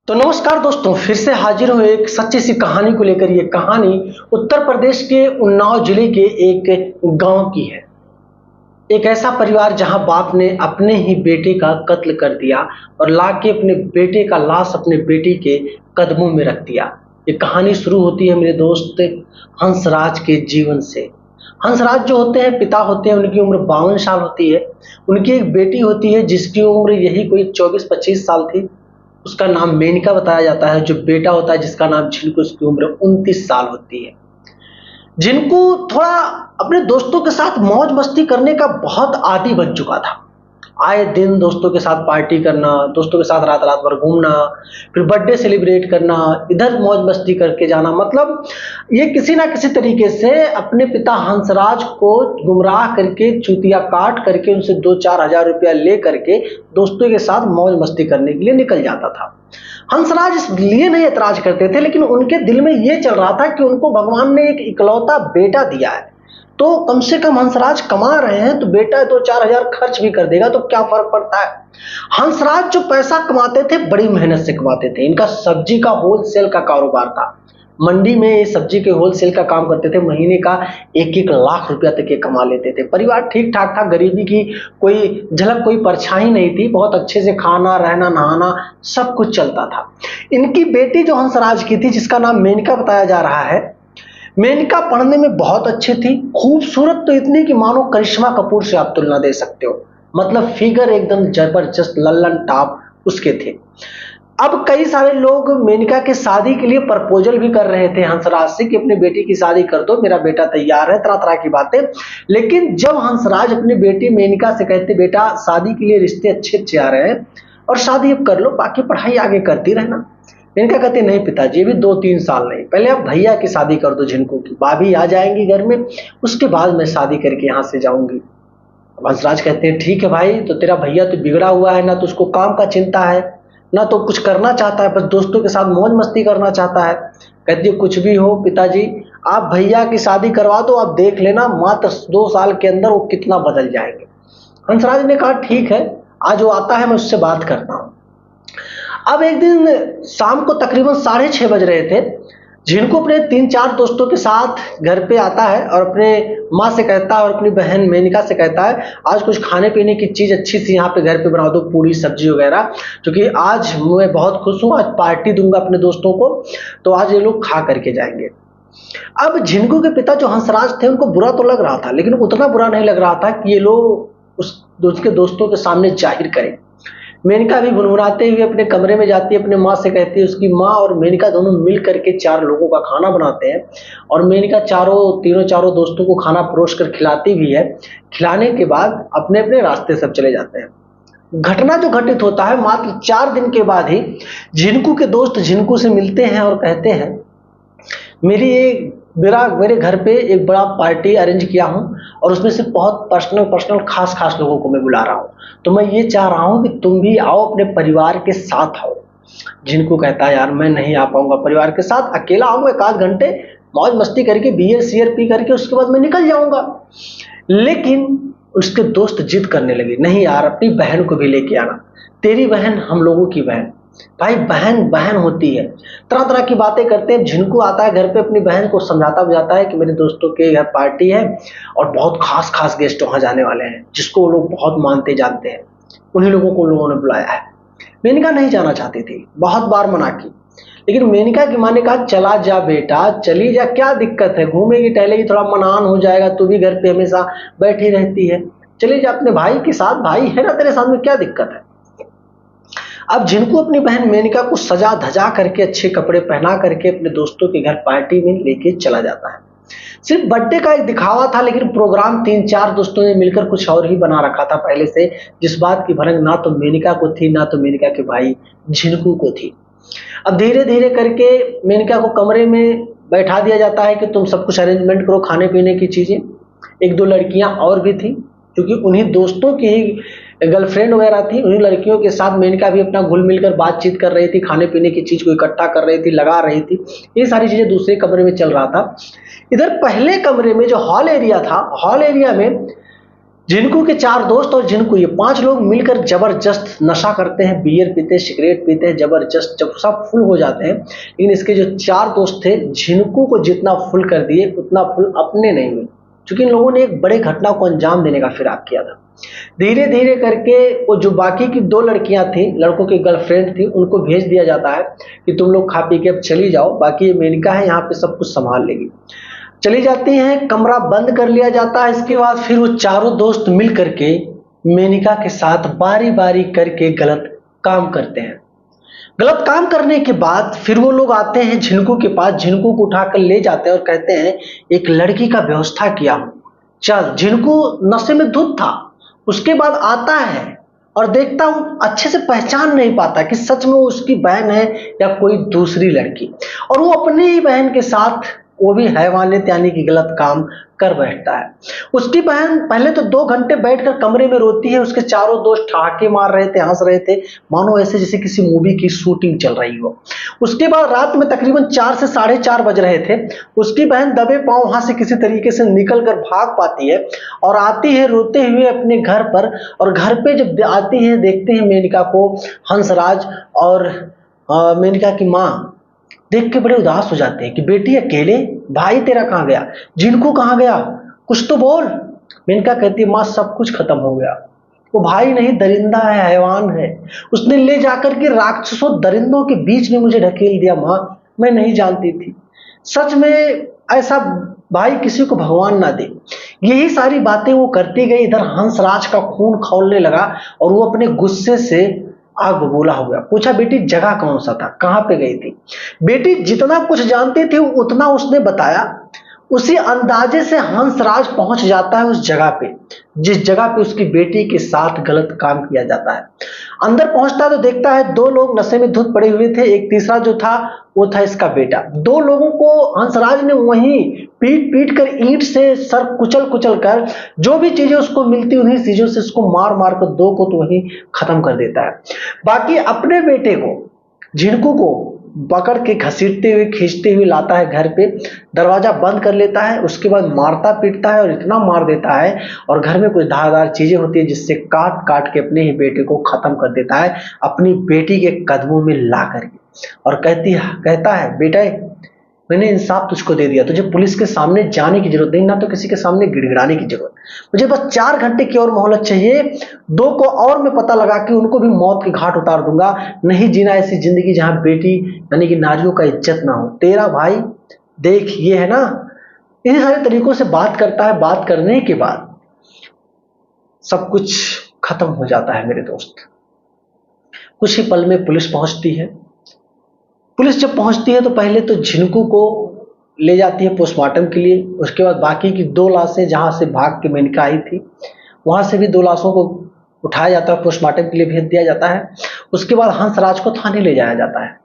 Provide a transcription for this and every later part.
तो नमस्कार दोस्तों, फिर से हाजिर हूँ एक सच्ची सी कहानी को लेकर। ये कहानी उत्तर प्रदेश के उन्नाव जिले के एक गांव की है। एक ऐसा परिवार जहां बाप ने अपने ही बेटे का कत्ल कर दिया और लाके अपने बेटे का लाश अपने बेटी के कदमों में रख दिया। ये कहानी शुरू होती है मेरे दोस्त हंसराज के जीवन से। हंसराज जो होते हैं, पिता होते हैं, उनकी उम्र 52 साल होती है। उनकी एक बेटी होती है जिसकी उम्र यही कोई 24-25 साल थी। उसका नाम मेनका बताया जाता है। जो बेटा होता है जिसका नाम झिनकू, उसकी उम्र 29 साल होती है। झिनकू थोड़ा अपने दोस्तों के साथ मौज मस्ती करने का बहुत आदी बन चुका था। आए दिन दोस्तों के साथ पार्टी करना, दोस्तों के साथ रात रात भर घूमना, फिर बर्थडे सेलिब्रेट करना, इधर मौज मस्ती करके जाना। मतलब ये किसी ना किसी तरीके से अपने पिता हंसराज को गुमराह करके, चूतिया काट करके, उनसे 2-4 हजार रुपया ले करके दोस्तों के साथ मौज मस्ती करने के लिए निकल जाता था। हंसराज इसलिए नहीं ऐतराज करते थे, लेकिन उनके दिल में यह चल रहा था कि उनको भगवान ने एक इकलौता बेटा दिया है, तो कम से कम हंसराज कमा रहे हैं तो बेटा 2-4 हजार खर्च भी कर देगा तो क्या फर्क पड़ता है। हंसराज जो पैसा कमाते थे बड़ी मेहनत से कमाते थे। इनका सब्जी का होलसेल का कारोबार था। मंडी में ये सब्जी के होलसेल का काम करते थे। महीने का 1-1 लाख रुपया तक ये कमा लेते थे। परिवार ठीक ठाक था, गरीबी की कोई झलक, कोई परछाई नहीं थी। बहुत अच्छे से खाना, रहना, नहाना सब कुछ चलता था। इनकी बेटी जो हंसराज की थी, जिसका नाम मेनका बताया जा रहा है, मेनका पढ़ने में बहुत अच्छी थी। खूबसूरत तो इतनी कि मानो करिश्मा कपूर से आप तुलना दे सकते हो। मतलब फिगर एकदम जबरदस्त, लल्लन टॉप उसके थे। अब कई सारे लोग मेनका के शादी के लिए प्रपोजल भी कर रहे थे हंसराज से कि अपनी बेटी की शादी कर दो, मेरा बेटा तैयार है, तरह तरह की बातें। लेकिन जब हंसराज अपनी बेटी मेनका से कहते, बेटा शादी के लिए रिश्ते अच्छे अच्छे आ रहे हैं और शादी अब कर लो, बाकी पढ़ाई आगे करती रहना। इनका कहते, नहीं पिताजी, ये भी 2-3 साल नहीं, पहले आप भैया की शादी कर दो झिनकू की, भाभी आ जाएंगी घर में, उसके बाद मैं शादी करके यहाँ से जाऊंगी। हंसराज कहते हैं, ठीक है भाई, तो तेरा भैया तो बिगड़ा हुआ है, ना तो उसको काम का चिंता है, ना तो कुछ करना चाहता है, बस दोस्तों के साथ मौज मस्ती करना चाहता है। कहती है, कुछ भी हो पिताजी, आप भैया की शादी करवा दो, आप देख लेना मात्र 2 साल के अंदर वो कितना बदल जाएंगे। हंसराज ने कहा, ठीक है, आज वो आता है, मैं उससे बात करता हूँ। अब एक दिन शाम को तकरीबन 6:30 बज रहे थे। झिनकू अपने 3-4 दोस्तों के साथ घर पे आता है और अपने माँ से कहता है और अपनी बहन मेनका से कहता है, आज कुछ खाने पीने की चीज अच्छी सी यहाँ पे घर पे बना दो, पूरी सब्जी वगैरह, क्योंकि आज मैं बहुत खुश हूँ, आज पार्टी दूंगा अपने दोस्तों को, तो आज ये लोग खा करके जाएंगे। अब झिनकू के पिता जो हंसराज थे, उनको बुरा तो लग रहा था, लेकिन उतना बुरा नहीं लग रहा था कि ये लोग उसके दोस्तों के सामने जाहिर करें। मेनका भी गुनगुनाते हुए अपने कमरे में जाती है, अपने माँ से कहती है। उसकी माँ और मेनका दोनों मिल करके 4 लोगों का खाना बनाते हैं और मेनका तीनों चारों दोस्तों को खाना परोस कर खिलाती भी है। खिलाने के बाद अपने अपने रास्ते सब चले जाते हैं। घटना जो घटित होता है, मात्र 4 दिन के बाद ही झिनकू के दोस्त झिनकू से मिलते हैं और कहते हैं, मेरे घर पे एक बड़ा पार्टी अरेंज किया हूं और उसमें से बहुत पर्सनल खास लोगों को मैं बुला रहा हूं, तो मैं ये चाह रहा हूं कि तुम भी आओ, अपने परिवार के साथ आओ। झिनकू कहता है, यार मैं नहीं आ पाऊंगा परिवार के साथ, अकेला आऊंगा 1 आध घंटे, मौज मस्ती करके बियर सियर पी करके उसके बाद मैं निकल जाऊंगा। लेकिन उसके दोस्त जिद करने लगे, नहीं यार, अपनी बहन को भी लेके आना, तेरी बहन हम लोगों की बहन, भाई बहन बहन होती है। तरह तरह की बातें करते हैं। झिनकू आता है घर पे, अपनी बहन को समझाता बुझाता है कि मेरे दोस्तों के घर पार्टी है और बहुत खास गेस्ट वहां जाने वाले हैं, जिसको वो लोग बहुत मानते जानते हैं, उन्हीं लोगों को लोगों ने बुलाया है। मेनका नहीं जाना चाहती थी, बहुत बार मना की, लेकिन मेनका की माँ ने कहा, चला जा बेटा, चली जा, क्या दिक्कत है, घूमेगी टहलेगी, थोड़ा मनान हो जाएगा, तू भी घर पे हमेशा बैठी रहती है, चली जा अपने भाई के साथ, भाई है ना तेरे साथ में, क्या दिक्कत है। अब झिनकू अपनी बहन मेनका को सजा धजा करके, अच्छे कपड़े पहना करके अपने दोस्तों के घर पार्टी में लेके चला जाता है। सिर्फ बर्थडे का एक दिखावा था, लेकिन प्रोग्राम 3-4 दोस्तों ने मिलकर कुछ और ही बना रखा था पहले से, जिस बात की भनक ना तो मेनका को थी, ना तो मेनका के भाई झिनकू को थी। अब धीरे धीरे करके मेनका को कमरे में बैठा दिया जाता है कि तुम सब कुछ अरेंजमेंट करो, खाने पीने की चीजें। 1-2 लड़कियां और भी थी, क्योंकि उन्हीं दोस्तों की ही गर्लफ्रेंड वगैरह थी। उन्हीं लड़कियों के साथ मेनका भी अपना घुल मिलकर बातचीत कर रही थी, खाने पीने की चीज को इकट्ठा कर रही थी, लगा रही थी। ये सारी चीजें दूसरे कमरे में चल रहा था। इधर पहले कमरे में जो हॉल एरिया था, हॉल एरिया में जिनको के 4 दोस्त और जिनको ये 5 लोग मिलकर जबरदस्त नशा करते हैं, बियर पीते हैं, सिगरेट पीते हैं, जबरदस्त जब सब फुल हो जाते हैं। लेकिन इसके जो 4 दोस्त थे, जिनको को जितना फुल कर दिए उतना फुल अपने नहीं हुए, क्योंकि इन लोगों ने एक बड़े घटना को अंजाम देने का फिराक किया था। धीरे धीरे करके वो जो बाकी की 2 लड़कियां थी, लड़कों की गर्लफ्रेंड थी, उनको भेज दिया जाता है कि तुम लोग खा पी के अब चली जाओ, बाकी ये मेनका है यहाँ पे सब कुछ संभाल लेगी। चली जाती हैं, कमरा बंद कर लिया जाता है। इसके बाद फिर वो चारों दोस्त मिल करके मेनिका के साथ बारी बारी करके गलत काम करते हैं। गलत काम करने के बाद फिर वो लोग आते हैं झिनको के पास, झिनको को उठाकर ले जाते हैं और कहते हैं एक लड़की का व्यवस्था किया हूं, चल। झिनको नशे में धुत था। उसके बाद आता है और देखता हूं, अच्छे से पहचान नहीं पाता कि सच में वो उसकी बहन है या कोई दूसरी लड़की, और वो अपनी ही बहन के साथ वो भी हैवानियत यानी कि गलत काम कर बैठता है। उसकी बहन पहले तो 2 घंटे बैठकर कमरे में रोती है, उसके चारों दोस्त ठहाके मार रहे थे, हंस रहे थे, मानो ऐसे जैसे किसी मूवी की शूटिंग चल रही हो। उसके बाद रात में तकरीबन 4 से 4:30 बज रहे थे। उसकी बहन दबे पांव वहां से किसी तरीके से निकल कर भाग पाती है और आती है रोते हुए अपने घर पर, और घर पे जब आती है देखते हैं मेनका को हंसराज और मेनका की माँ देख के बड़े उदास हो जाते हैं कि बेटी अकेले, भाई तेरा कहाँ गया, जिनको कहाँ गया, कुछ तो बोल। मेनका कहती है माँ सब कुछ खत्म हो गया, वो भाई नहीं दरिंदा है, हैवान है, उसने ले जाकर के राक्षसों दरिंदों के बीच में मुझे ढकेल दिया माँ, मैं नहीं जानती थी, सच में ऐसा भाई किसी को भगवान ना दे। यही सारी बातें वो करती गई। इधर हंसराज का खून खौलने लगा और वो अपने गुस्से से आग बबूला हो गया। पूछा बेटी जगह कौन सा था, कहां पे गई थी। बेटी जितना कुछ जानती थी उतना उसने बताया। उसी अंदाजे से हंसराज पहुंच जाता है उस जगह पे जिस जगह पे उसकी बेटी के साथ गलत काम किया जाता है। अंदर पहुंचता है तो देखता है 2 लोग नशे में धुत पड़े हुए थे, एक तीसरा जो था वो था इसका बेटा। 2 लोगों को हंसराज ने वहीं पीट पीट कर, ईंट से सर कुचल कुचल कर, जो भी चीजें उसको मिलती उन्हीं चीजों से उसको मार मार कर 2 को तो वहीं खत्म कर देता है। बाकी अपने बेटे को, झिनको को पकड़ के घसीटते हुए खींचते हुए लाता है घर पे, दरवाजा बंद कर लेता है। उसके बाद मारता पीटता है और इतना मार देता है, और घर में कुछ धारदार चीजें होती है जिससे काट काट के अपने ही बेटे को खत्म कर देता है अपनी बेटी के कदमों में ला करके, और कहता है बेटा मैंने इंसाफ तुझको दे दिया, तुझे पुलिस के सामने जाने की जरूरत नहीं, ना तो किसी के सामने गिड़गिड़ाने की जरूरत, मुझे बस 4 घंटे की और मोहलत चाहिए, 2 को और मैं पता लगा कि उनको भी मौत के घाट उतार दूंगा। नहीं जीना ऐसी जिंदगी जहां बेटी यानी कि नारियों का इज्जत ना हो। तेरा भाई देख ये है ना। इन्हीं सारे तरीकों से बात करता है। बात करने के बाद सब कुछ खत्म हो जाता है मेरे दोस्त। कुछ ही पल में पुलिस पहुंचती है। पुलिस जब पहुंचती है तो पहले तो झिनको को ले जाती है पोस्टमार्टम के लिए। उसके बाद बाकी की 2 लाशें जहां से भाग के मेनका आई थी वहां से भी 2 लाशों को उठाया जाता है, पोस्टमार्टम के लिए भेज दिया जाता है। उसके बाद हंसराज को थाने ले जाया जाता है।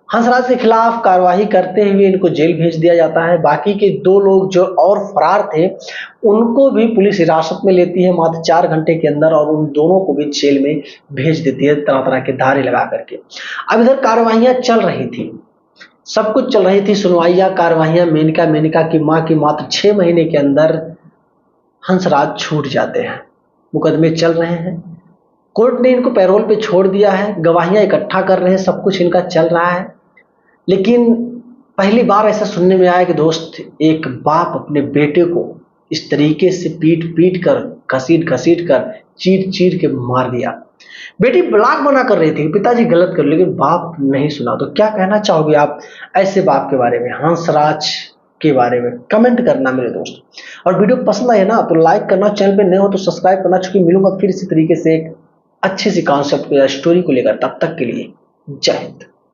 हंसराज के खिलाफ कार्रवाई करते हुए इनको जेल भेज दिया जाता है। बाकी के 2 लोग जो और फरार थे उनको भी पुलिस हिरासत में लेती है मात्र 4 घंटे के अंदर, और उन दोनों को भी जेल में भेज देती है तरह तरह के धारे लगा करके। अब इधर कार्रवाइयां चल रही थी, सब कुछ चल रही थी, सुनवाइयां कार्रवाइयां। मेनका की मां की मात्र 6 महीने के अंदर हंसराज छूट जाते हैं। मुकदमे चल रहे हैं, कोर्ट ने इनको पैरोल पे छोड़ दिया है, गवाहियां इकट्ठा कर रहे हैं, सब कुछ इनका चल रहा है। लेकिन पहली बार ऐसा सुनने में आया कि दोस्त एक बाप अपने बेटे को इस तरीके से पीट पीट कर, घसीट घसीट कर, चीर चीर के मार दिया। बेटी ब्लाक मना कर रही थी पिताजी गलत कर, लेकिन बाप नहीं सुना। तो क्या कहना चाहोगे आप ऐसे बाप के बारे में, हंसराज के बारे में? कमेंट करना मेरे दोस्त। और वीडियो पसंद आए ना तो लाइक करना, चैनल पे नए हो तो सब्सक्राइब करना, चूंकि मिलूंगा फिर इसी तरीके से एक अच्छी सी कॉन्सेप्ट या स्टोरी को लेकर। तब तक के लिए जय हिंद।